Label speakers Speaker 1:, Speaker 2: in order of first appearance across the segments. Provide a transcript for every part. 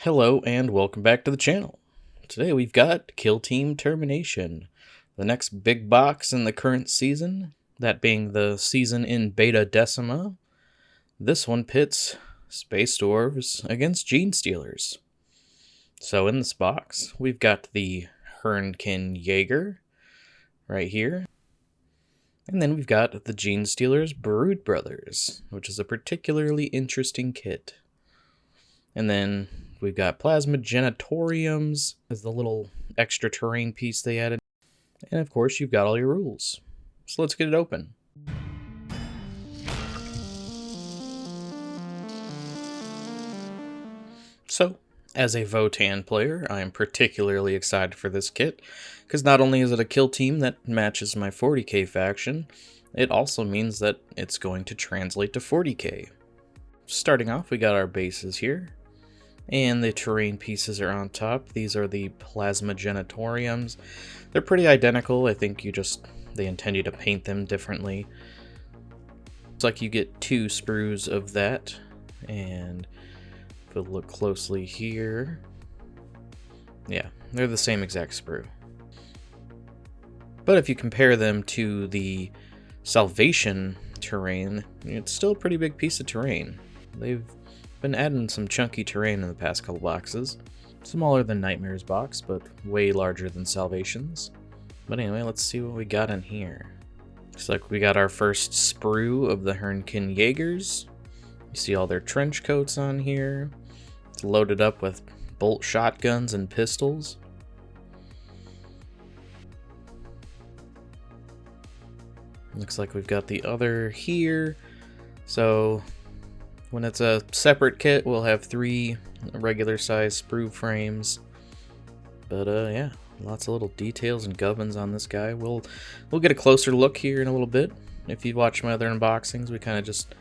Speaker 1: Hello and welcome back to the channel. Today we've got Kill Team Termination, the next big box in the current season, that being the season in Beta Decima. This one pits Space Dwarves against Genestealers. So in this box, we've got the Hernkyn Yaegirs right here. And then we've got the Genestealers Brood Brothers, which is a particularly interesting kit. And then we've got Plasma Genetoriums as the little extra terrain piece they added. And of course, you've got all your rules. So let's get it open. So, as a Votann player, I am particularly excited for this kit, because not only is it a kill team that matches my 40k faction, it also means that it's going to translate to 40k. Starting off, we got our bases here. And the terrain pieces are on top. These are the Plasma Genetoriums. They're pretty identical. I think they intend you to paint them differently. Looks like you get 2 sprues of that. And if we look closely here, yeah, they're the same exact sprue. But if you compare them to the Salvation terrain, it's still a pretty big piece of terrain. They've been adding some chunky terrain in the past couple boxes. Smaller than Nightmare's box, but way larger than Salvation's. But anyway, let's see what we got in here. Looks like we got our first sprue of the Hernkyn Yaegirs. You see all their trench coats on here. It's loaded up with bolt shotguns and pistols. Looks like we've got the other here. So when it's a separate kit, we'll have 3 regular size sprue frames. But yeah, lots of little details and gubbins on this guy. We'll get a closer look here in a little bit. If you watch my other unboxings, we kind of just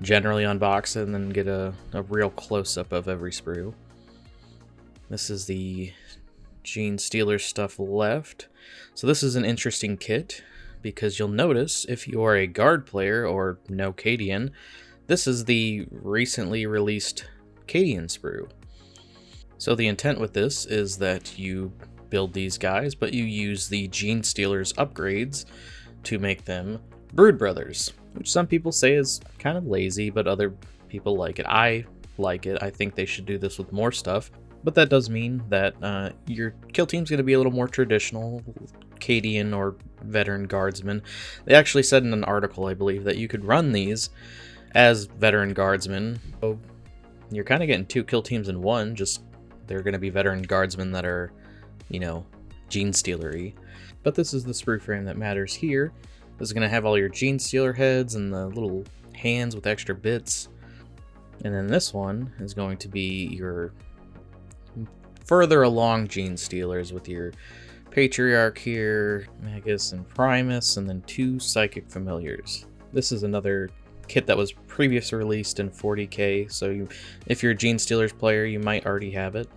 Speaker 1: generally unbox it and then get a real close-up of every sprue. This is the Genestealer stuff left. So this is an interesting kit, because you'll notice if you are a guard player or no Cadian, this is the recently released Cadian sprue. So the intent with this is that you build these guys, but you use the Genestealer's upgrades to make them Brood Brothers, which some people say is kind of lazy, but other people like it. I like it. I think they should do this with more stuff. But that does mean that your kill team's going to be a little more traditional, Cadian or veteran guardsmen. They actually said in an article, I believe, that you could run these as veteran guardsmen. So you're kind of getting 2 kill teams in one, just they're going to be veteran guardsmen that are, you know, Genestealer-y. But this is the sprue frame that matters here. This is going to have all your Genestealer heads and the little hands with extra bits. And then this one is going to be your further along Genestealers with your Patriarch here, Magus and Primus, and then 2 Psychic Familiars. This is another kit that was previously released in 40k, so if you're a Genestealers player, you might already have it.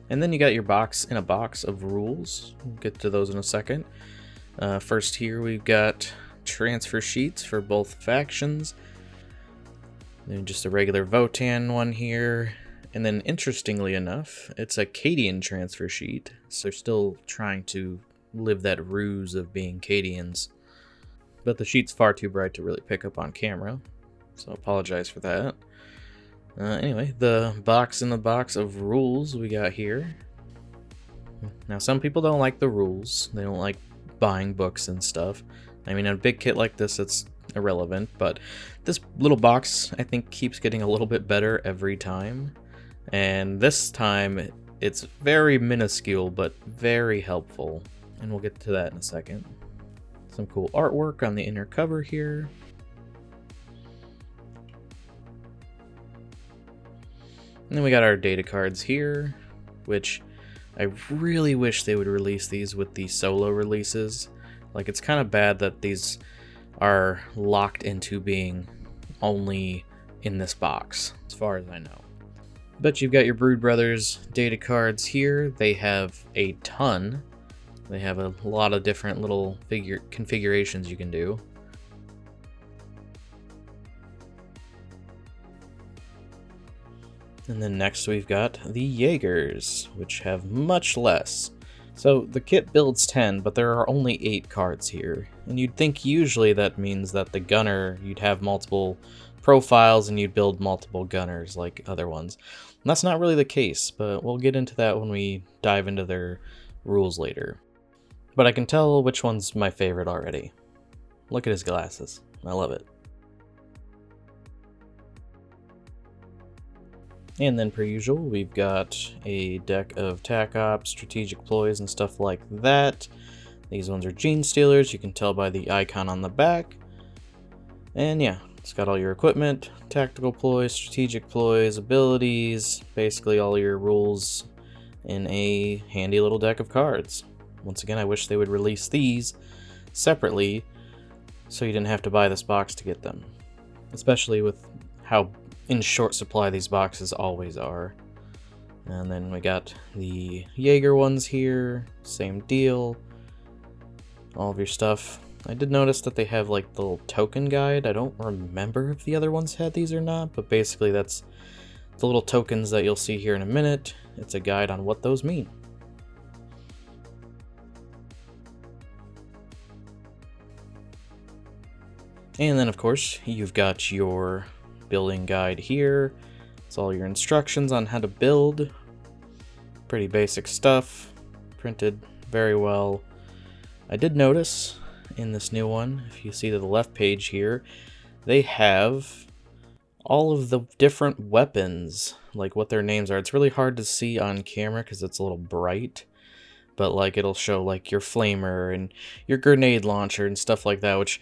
Speaker 1: And then you got your box in a box of rules. We'll get to those in a second. First here we've got transfer sheets for both factions. Then just a regular Votann one here. And then interestingly enough, it's a Cadian transfer sheet, so they're still trying to live that ruse of being Cadians. But the sheet's far too bright to really pick up on camera, so I apologize for that. Anyway, the box in the box of rules we got here. Now, some people don't like the rules. They don't like buying books and stuff. I mean, in a big kit like this, it's irrelevant, but this little box, I think, keeps getting a little bit better every time. And this time, it's very minuscule, but very helpful. And we'll get to that in a second. Some cool artwork on the inner cover here. And then we got our data cards here, which I really wish they would release these with the solo releases. Like, it's kind of bad that these are locked into being only in this box, as far as I know. But you've got your Brood Brothers data cards here. They have a ton. They have a lot of different little configurations you can do. And then next we've got the Yaegirs, which have much less. So the kit builds 10, but there are only 8 cards here. And you'd think usually that means that the gunner, you'd have multiple profiles and you'd build multiple gunners like other ones. And that's not really the case, but we'll get into that when we dive into their rules later. But I can tell which one's my favorite already. Look at his glasses. I love it. And then per usual, we've got a deck of Tac Ops, Strategic Ploys, and stuff like that. These ones are Genestealers, you can tell by the icon on the back. And yeah, it's got all your equipment, Tactical Ploys, Strategic Ploys, abilities, basically all your rules in a handy little deck of cards. Once again, I wish they would release these separately so you didn't have to buy this box to get them. Especially with how in short supply these boxes always are. And then we got the Jaeger ones here, same deal. All of your stuff. I did notice that they have like the little token guide. I don't remember if the other ones had these or not, but basically that's the little tokens that you'll see here in a minute. It's a guide on what those mean. And then of course, you've got your building guide here. It's all your instructions on how to build. Pretty basic stuff, printed very well. I did notice in this new one, if you see to the left page here, they have all of the different weapons, like what their names are. It's really hard to see on camera because it's a little bright, but like it'll show like your flamer and your grenade launcher and stuff like that, which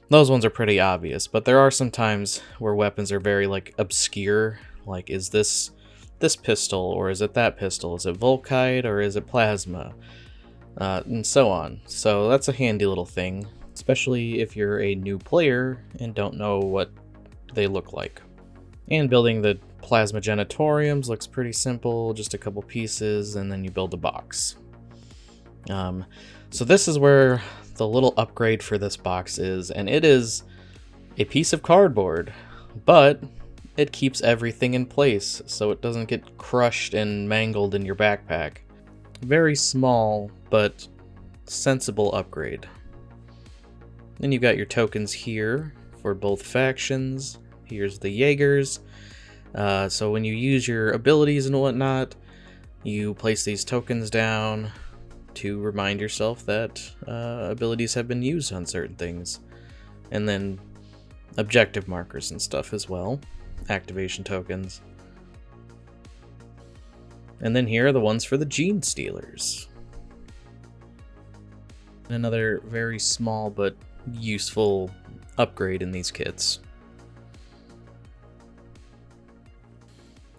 Speaker 1: those ones are pretty obvious, but there are some times where weapons are very like obscure, like is this pistol or is it that pistol? Is it Volkite or is it plasma? And so on. So that's a handy little thing, especially if you're a new player and don't know what they look like. And building the plasma genitoriums looks pretty simple, just a couple pieces and then you build a box. So this is where the little upgrade for this box is, and it is a piece of cardboard, but it keeps everything in place so it doesn't get crushed and mangled in your backpack. Very small, but sensible upgrade. Then you've got your tokens here for both factions. Here's the Jaegers. So when you use your abilities and whatnot, you place these tokens down to remind yourself that abilities have been used on certain things. And then objective markers and stuff as well. Activation tokens. And then here are the ones for the Genestealers. Another very small but useful upgrade in these kits.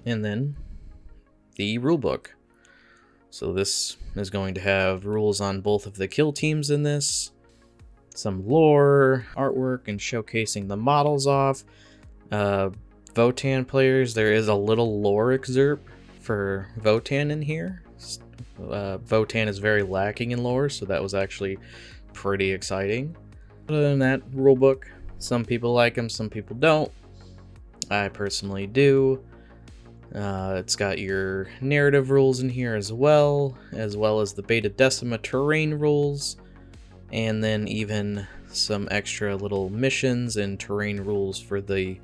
Speaker 1: And then the rulebook. So this is going to have rules on both of the kill teams in this, some lore, artwork, and showcasing the models off. Votann players, there is a little lore excerpt for Votann in here. Votann is very lacking in lore, so that was actually pretty exciting. Other than that, rulebook, some people like them, some people don't. I personally do. It's got your narrative rules in here as well as the Beta Decima terrain rules, and then even some extra little missions and terrain rules for the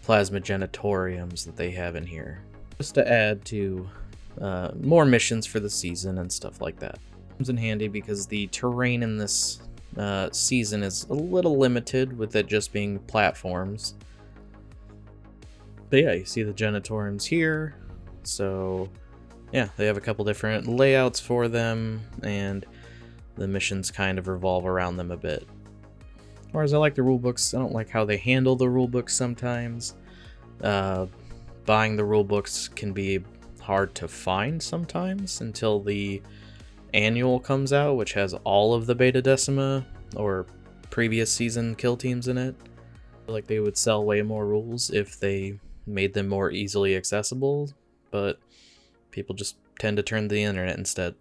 Speaker 1: plasma genitoriums that they have in here, just to add to more missions for the season and stuff like that. Comes in handy because the terrain in this season is a little limited, with it just being platforms. But yeah, you see the genitoriums here. So yeah, they have a couple different layouts for them, and the missions kind of revolve around them a bit. Whereas I like the rulebooks, I don't like how they handle the rulebooks sometimes. Buying the rulebooks can be hard to find sometimes until the annual comes out, which has all of the Beta Decima or previous season kill teams in it. I feel like they would sell way more rules if they made them more easily accessible, but people just tend to turn to the internet instead.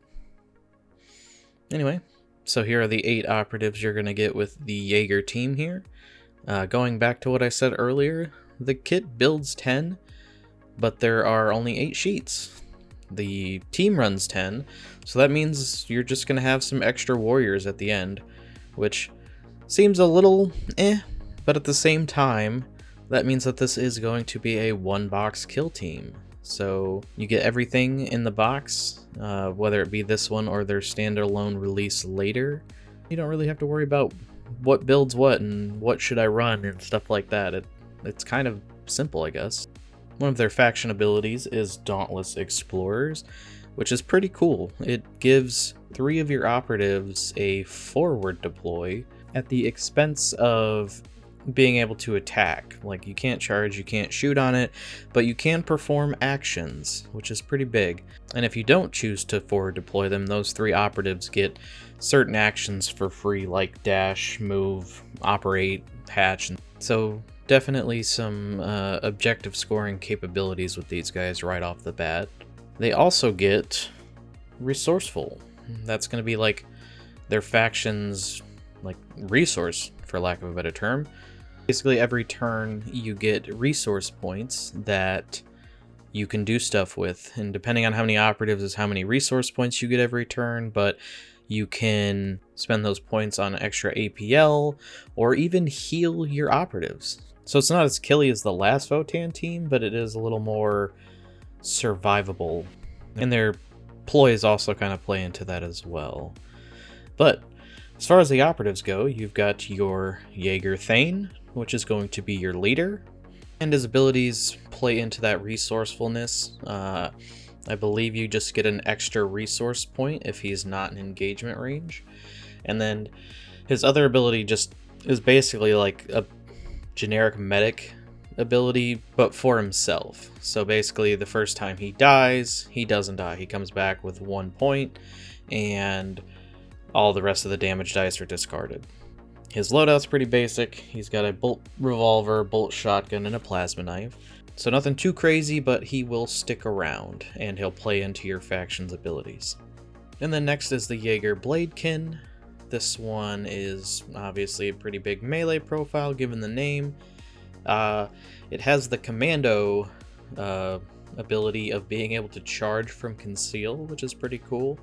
Speaker 1: Anyway, so here are the 8 operatives you're going to get with the Jaeger team here. Going back to what I said earlier, the kit builds 10, but there are only 8 sheets. The team runs 10, so that means you're just going to have some extra warriors at the end, which seems a little but at the same time, that means that this is going to be a 1-box kill team. So you get everything in the box, whether it be this one or their standalone release later. You don't really have to worry about what builds what and what should I run and stuff like that. It's kind of simple, I guess. One of their faction abilities is Dauntless Explorers, which is pretty cool. It gives 3 of your operatives a forward deploy at the expense of being able to attack. Like, you can't charge, you can't shoot on it, but you can perform actions, which is pretty big. And if you don't choose to forward deploy them, those 3 operatives get certain actions for free, like dash, move, operate, hatch. So definitely some objective scoring capabilities with these guys right off the bat. They also get Resourceful. That's going to be like their faction's like resource, for lack of a better term. Basically every turn you get resource points that you can do stuff with, and depending on how many operatives is how many resource points you get every turn, but you can spend those points on extra APL or even heal your operatives. So it's not as killy as the last Votann team, but it is a little more survivable. And their ploys also kind of play into that as well. But as far as the operatives go, you've got your Yaeger Thane, which is going to be your leader, and his abilities play into that resourcefulness. I believe you just get an extra resource point if he's not in engagement range. And then his other ability just is basically like a generic medic ability, but for himself. So basically the first time he dies, he doesn't die. He comes back with 1 point, and all the rest of the damage dice are discarded. His loadout's pretty basic. He's got a bolt revolver, bolt shotgun, and a plasma knife. So nothing too crazy, but he will stick around, and he'll play into your faction's abilities. And then next is the Yaeger Bladekin. This one is obviously a pretty big melee profile given the name. It has the commando ability of being able to charge from conceal, which is pretty cool.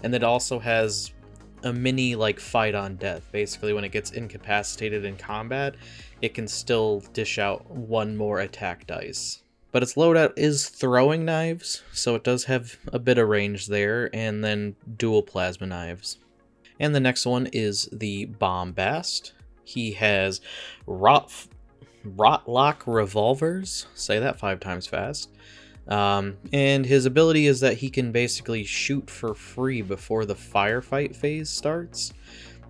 Speaker 1: And it also has a mini like fight on death. Basically, when it gets incapacitated in combat, it can still dish out 1 more attack dice. But its loadout is throwing knives, so it does have a bit of range there, and then dual plasma knives. And the next one is the Bombast. He has Rotlock revolvers, say that 5 times fast. And his ability is that he can basically shoot for free before the firefight phase starts,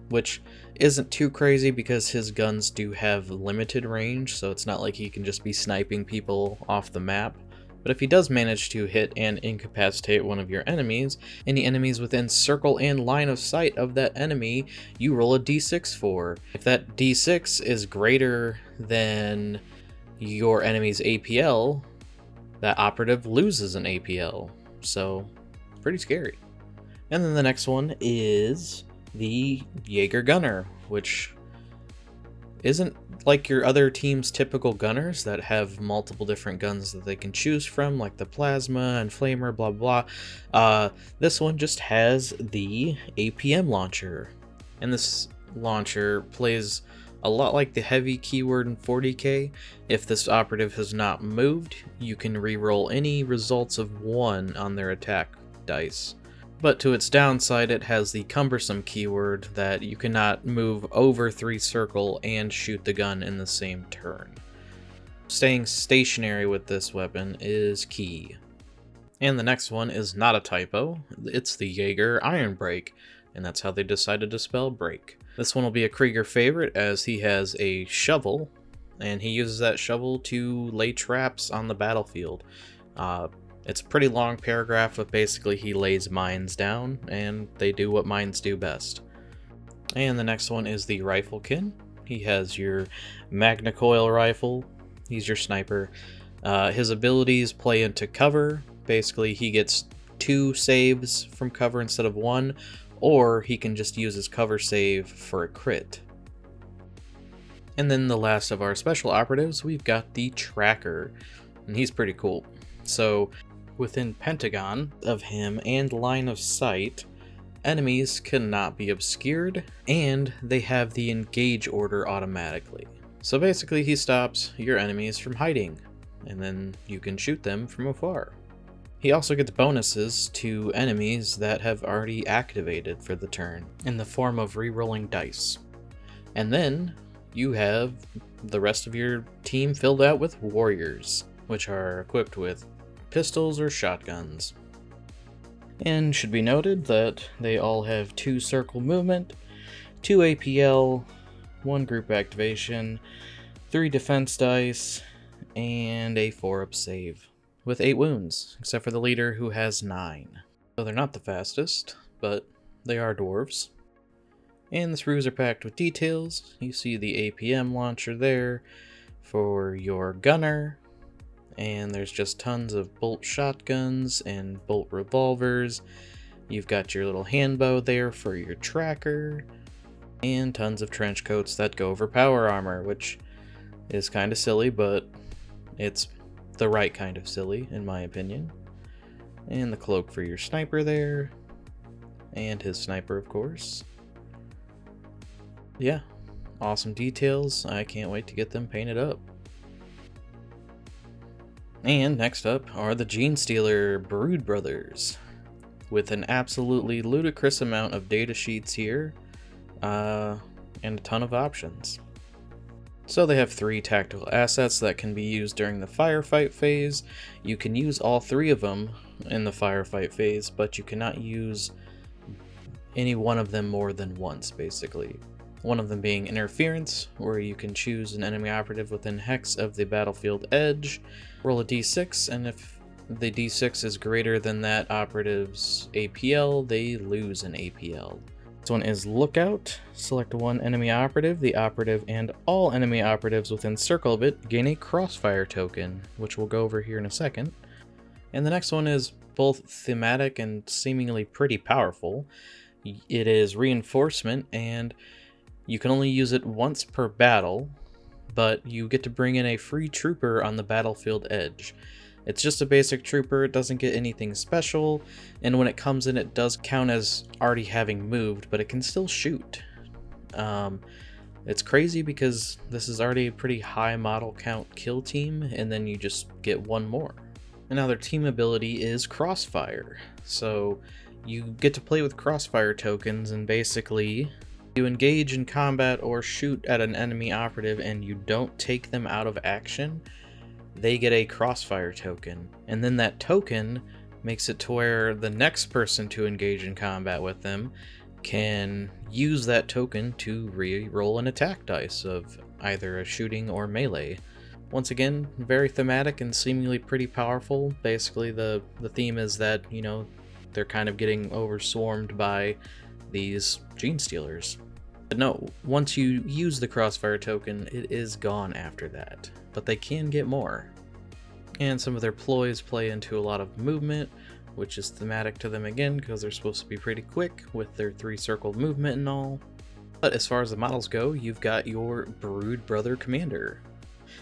Speaker 1: which isn't too crazy because his guns do have limited range, so it's not like he can just be sniping people off the map. But if he does manage to hit and incapacitate one of your enemies, any enemies within circle and line of sight of that enemy, you roll a d6 for. If that d6 is greater than your enemy's APL, that operative loses an APL. So, pretty scary. And then the next one is the Yaeger Gunner, which isn't like your other team's typical gunners that have multiple different guns that they can choose from, like the plasma and flamer, blah blah. This one just has the APM launcher, and this launcher plays a lot like the heavy keyword in 40k. If this operative has not moved, you can reroll any results of 1 on their attack dice. But to its downside, it has the cumbersome keyword that you cannot move over 3 circle and shoot the gun in the same turn. Staying stationary with this weapon is key. And the next one is not a typo. It's the Yaeger Iron Break, and that's how they decided to spell break. This one will be a Krieger favorite as he has a shovel, and he uses that shovel to lay traps on the battlefield. It's a pretty long paragraph, but basically he lays mines down, and they do what mines do best. And the next one is the Riflekin. He has your Magna Coil rifle. He's your sniper. His abilities play into cover. Basically, he gets 2 saves from cover instead of 1, or he can just use his cover save for a crit. And then the last of our special operatives, we've got the Tracker, and he's pretty cool. So within Pentagon of him and line of sight, enemies cannot be obscured, and they have the engage order automatically. So basically he stops your enemies from hiding, and then you can shoot them from afar. He also gets bonuses to enemies that have already activated for the turn, in the form of re-rolling dice. And then you have the rest of your team filled out with warriors, which are equipped with pistols or shotguns. And should be noted that they all have 2 circle movement, 2 APL, 1 group activation, 3 defense dice, and a 4-up save, with 8 wounds, except for the leader who has 9. So they're not the fastest, but they are dwarves. And the sprues are packed with details. You see the APM launcher there for your gunner, and there's just tons of bolt shotguns and bolt revolvers. You've got your little handbow there for your tracker, and tons of trench coats that go over power armor, which is kind of silly, but it's the right kind of silly in my opinion. And the cloak for your sniper there, and his sniper of course. Yeah, awesome details. I can't wait to get them painted up. And next up are the Genestealer Brood Brothers, with an absolutely ludicrous amount of data sheets here, and a ton of options. So they have 3 tactical assets that can be used during the firefight phase. You can use all 3 of them in the firefight phase, but you cannot use any one of them more than once, basically. One of them being Interference, where you can choose an enemy operative within hex of the battlefield edge, roll a d6, and if the d6 is greater than that operative's APL, they lose an APL. This one is Lookout. Select one enemy operative. The operative and all enemy operatives within circle of it gain a crossfire token, which we'll go over here in a second. And the next one is both thematic and seemingly pretty powerful. It is Reinforcement, and you can only use it once per battle, but you get to bring in a free trooper on the battlefield edge. It's just a basic trooper, it doesn't get anything special, and when it comes in it does count as already having moved, but it can still shoot. It's crazy because this is already a pretty high model count kill team, and then you just get one more. And now their team ability is Crossfire, so you get to play with Crossfire tokens, and basically you engage in combat or shoot at an enemy operative and you don't take them out of action, they get a Crossfire token. And then that token makes it to where the next person to engage in combat with them can use that token to re-roll an attack dice of either a shooting or melee. Once again, very thematic and seemingly pretty powerful. Basically the theme is that, you know, they're kind of getting overswarmed by these Genestealers. But no, once you use the Crossfire token, it is gone after that, but they can get more. And some of their ploys play into a lot of movement, which is thematic to them again, because they're supposed to be pretty quick with their 3-circle movement and all. But as far as the models go, you've got your Brood Brother Commander.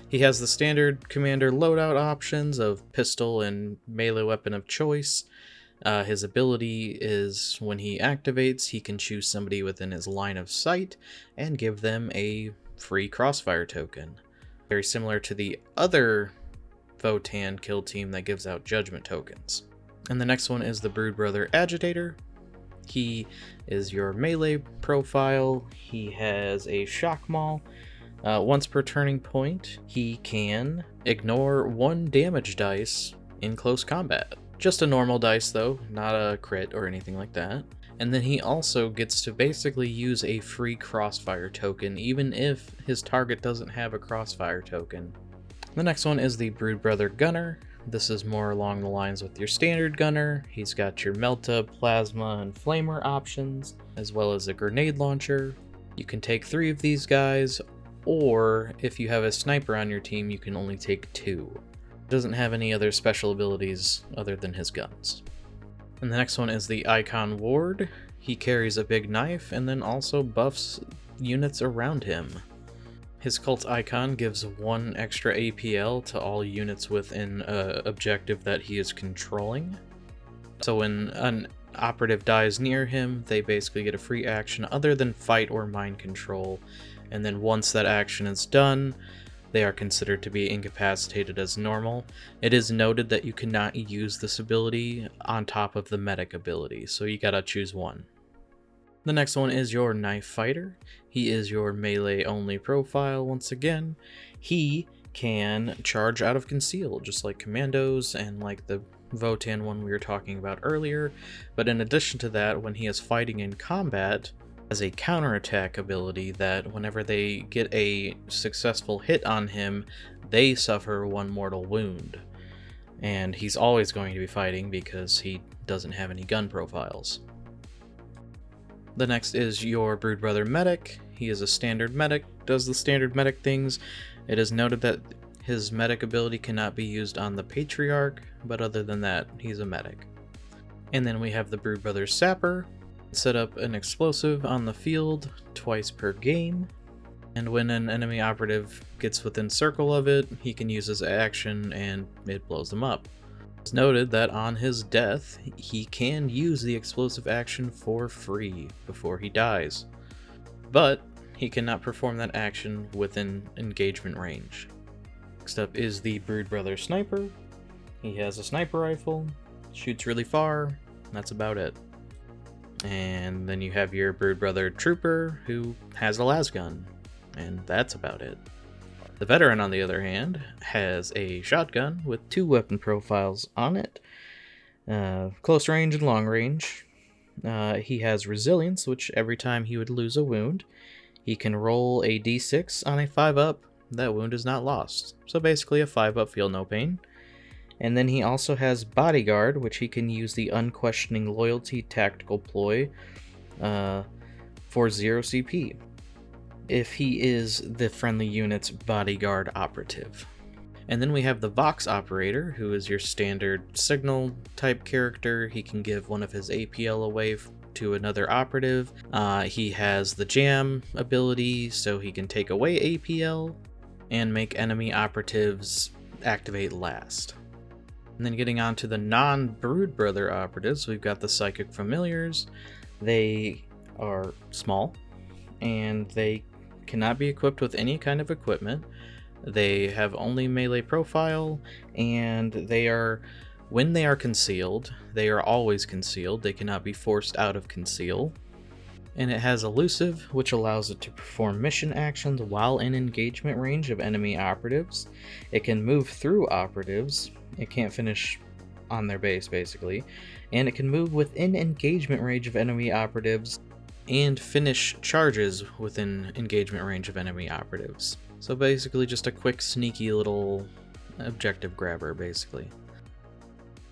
Speaker 1: He has the standard commander loadout options of pistol and melee weapon of choice. His ability is when he activates, he can choose somebody within his line of sight and give them a free Crossfire token. Very similar to the other Votann kill team that gives out judgment tokens. And the next one is the Brood Brother Agitator. He is your melee profile. He has a shock maul. Once per turning point, he can ignore 1 damage dice in close combat. Just a normal dice though, not a crit or anything like that. And then he also gets to basically use a free Crossfire token even if his target doesn't have a Crossfire token. The next one is the Brood Brother Gunner. This is more along the lines with your standard gunner. He's got your Melta, Plasma, and Flamer options, as well as a grenade launcher. You can take 3 of these guys, or if you have a sniper on your team, you can only take 2. Doesn't have any other special abilities other than his guns. And the next one is the Icon Ward. He carries a big knife and then also buffs units around him. His cult icon gives 1 extra APL to all units within an objective that he is controlling. So when an operative dies near him, they basically get a free action other than fight or mind control, and then once that action is done, they are considered to be incapacitated as normal. It is noted that you cannot use this ability on top of the medic ability, so you gotta choose one. The next one is your Knife Fighter. He is your melee only profile once again. He can charge out of conceal, just like Commandos and like the Votann one we were talking about earlier, but in addition to that, when he is fighting in combat, has a counterattack ability that whenever they get a successful hit on him, they suffer 1 mortal wound. And he's always going to be fighting because he doesn't have any gun profiles. The next is your Broodbrother Medic. He is a standard medic, does the standard medic things. It is noted that his medic ability cannot be used on the Patriarch, but other than that, he's a medic. And then we have the Broodbrother Sapper. Set up an explosive on the field twice per game, and when an enemy operative gets within circle of it, he can use his action and it blows them up. It's noted that on his death, he can use the explosive action for free before he dies, but he cannot perform that action within engagement range. Next up is the Broodbrother Sniper. He has a sniper rifle, shoots really far, and that's about it. And then you have your Broodbrother Trooper, who has a lasgun, and that's about it. The Veteran, on the other hand, has a shotgun with 2 weapon profiles on it, close range and long range. He has Resilience, which every time he would lose a wound, he can roll a d6 on a 5-up. That wound is not lost. So basically a 5-up feel no pain. And then he also has Bodyguard, which he can use the Unquestioning Loyalty Tactical Ploy for 0 CP, if he is the friendly unit's Bodyguard operative. And then we have the Vox Operator, who is your standard signal type character. He can give 1 of his APL away to another operative. He has the Jam ability, so he can take away APL and make enemy operatives activate last. And then getting on to the non-Broodbrother operatives, we've got the Psychic Familiars. They are small, and they cannot be equipped with any kind of equipment. They have only melee profile, and they are, when they are concealed, they are always concealed. They cannot be forced out of conceal. And it has Elusive, which allows it to perform mission actions while in engagement range of enemy operatives. It can move through operatives. It can't finish on their base, basically. And it can move within engagement range of enemy operatives and finish charges within engagement range of enemy operatives. So basically just a quick, sneaky little objective grabber, basically.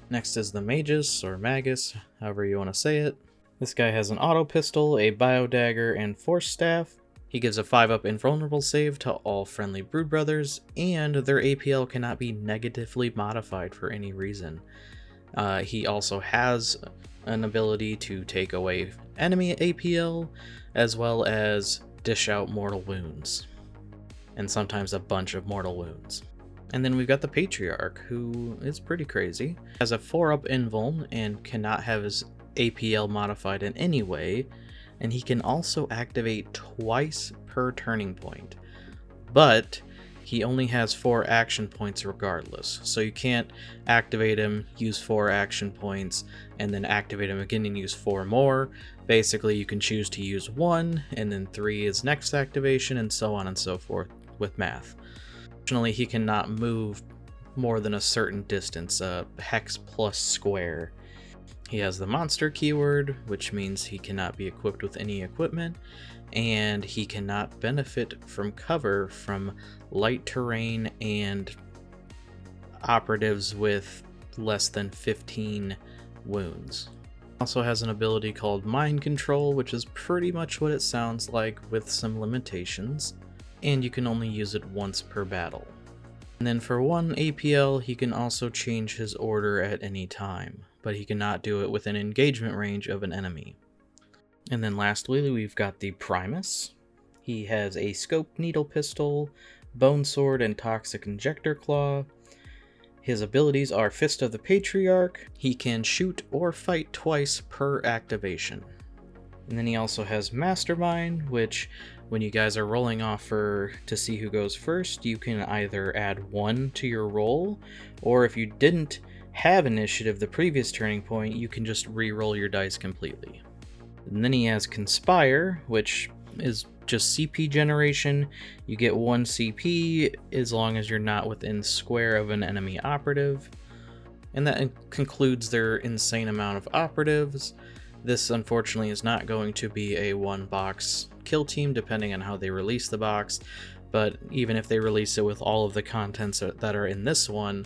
Speaker 1: Next is the Magus, or Magus, however you want to say it. This guy has an auto pistol, a bio dagger, and force staff. He gives a 5-up invulnerable save to all friendly Broodbrothers, and their APL cannot be negatively modified for any reason. He also has an ability to take away enemy APL, as well as dish out mortal wounds, and sometimes a bunch of mortal wounds. And then we've got the Patriarch, who is pretty crazy. Has a 4-up invuln and cannot have his APL modified in any way, and he can also activate twice per turning point, but he only has 4 action points regardless, so you can't activate him, use 4 action points, and then activate him again and use 4 more. Basically, you can choose to use 1, and then 3 is next activation, and so on and so forth with math. Fortunately, he cannot move more than a certain distance, hex plus square. He has the monster keyword, which means he cannot be equipped with any equipment, and he cannot benefit from cover from light terrain and operatives with less than 15 wounds. Also has an ability called Mind Control, which is pretty much what it sounds like with some limitations, and you can only use it once per battle. And then for 1 APL, he can also change his order at any time, but he cannot do it within engagement range of an enemy. And then lastly, we've got the Primus. He has a scoped needle pistol, bone sword, and toxic injector claw. His abilities are Fist of the Patriarch. He can shoot or fight twice per activation. And then he also has Mastermind, which when you guys are rolling off to see who goes first, you can either add 1 to your roll, or if you didn't have initiative the previous turning point, you can just re-roll your dice completely. And then he has Conspire, which is just CP generation. You get 1 CP as long as you're not within square of an enemy operative. And that concludes their insane amount of operatives. This unfortunately is not going to be a 1-box kill team depending on how they release the box, but even if they release it with all of the contents that are in this one,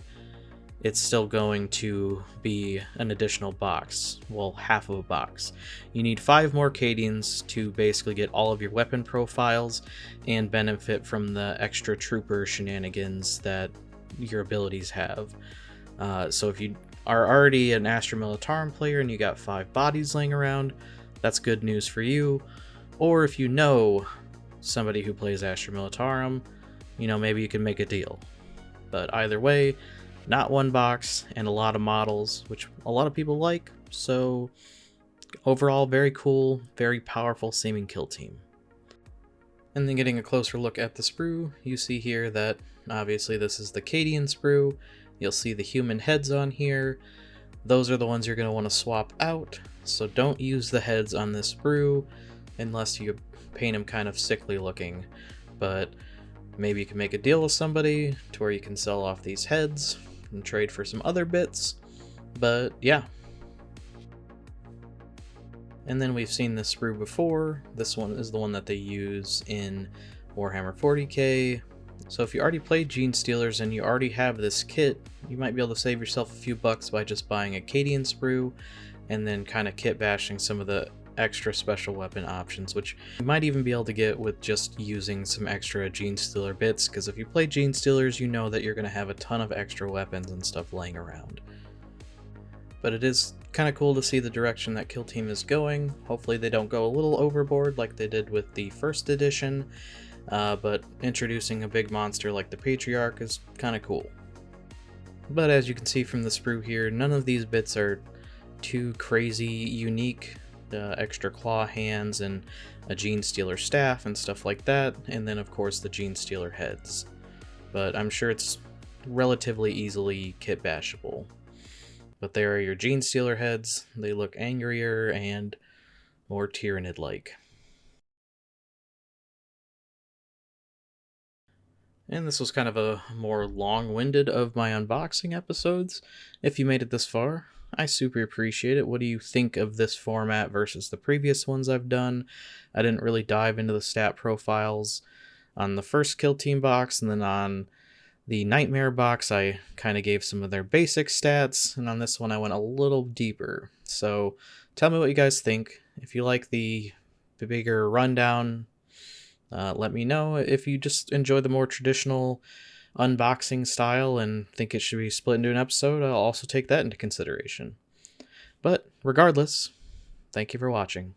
Speaker 1: it's still going to be an additional box. Well, half of a box. You need 5 more Cadians to basically get all of your weapon profiles and benefit from the extra trooper shenanigans that your abilities have. So if you are already an Astra Militarum player and you got 5 bodies laying around, that's good news for you. Or if you know somebody who plays Astra Militarum, maybe you can make a deal. But either way, not 1 box and a lot of models, which a lot of people like, so overall very cool, very powerful seeming kill team. And then getting a closer look at the sprue, you see here that obviously this is the Cadian sprue. You'll see the human heads on here. Those are the ones you're going to want to swap out, so don't use the heads on this sprue unless you paint them kind of sickly looking. But maybe you can make a deal with somebody to where you can sell off these heads and trade for some other bits. But yeah. And then we've seen this sprue before. This one is the one that they use in Warhammer 40k. So if you already played Genestealers and you already have this kit, you might be able to save yourself a few bucks by just buying a Cadian sprue and then kind of kit bashing some of the extra special weapon options, which you might even be able to get with just using some extra Genestealer bits, because if you play Genestealers, you know that you're going to have a ton of extra weapons and stuff laying around. But it is kind of cool to see the direction that Kill Team is going. Hopefully they don't go a little overboard like they did with the first edition, but introducing a big monster like the Patriarch is kind of cool. But as you can see from the sprue here, none of these bits are too crazy unique. Extra claw hands and a Genestealer staff and stuff like that, and then of course the Genestealer heads. But I'm sure it's relatively easily kit bashable. But there are your Genestealer heads. They look angrier and more Tyranid-like. And this was kind of a more long-winded of my unboxing episodes. If you made it this far, I super appreciate it. What do you think of this format versus the previous ones I've done? I didn't really dive into the stat profiles on the first Kill Team box, and then on the Nightmare box I kind of gave some of their basic stats, and on this one I went a little deeper. So tell me what you guys think. If you like the bigger rundown, let me know. If you just enjoy the more traditional unboxing style and think it should be split into an episode, I'll also take that into consideration. But regardless, thank you for watching.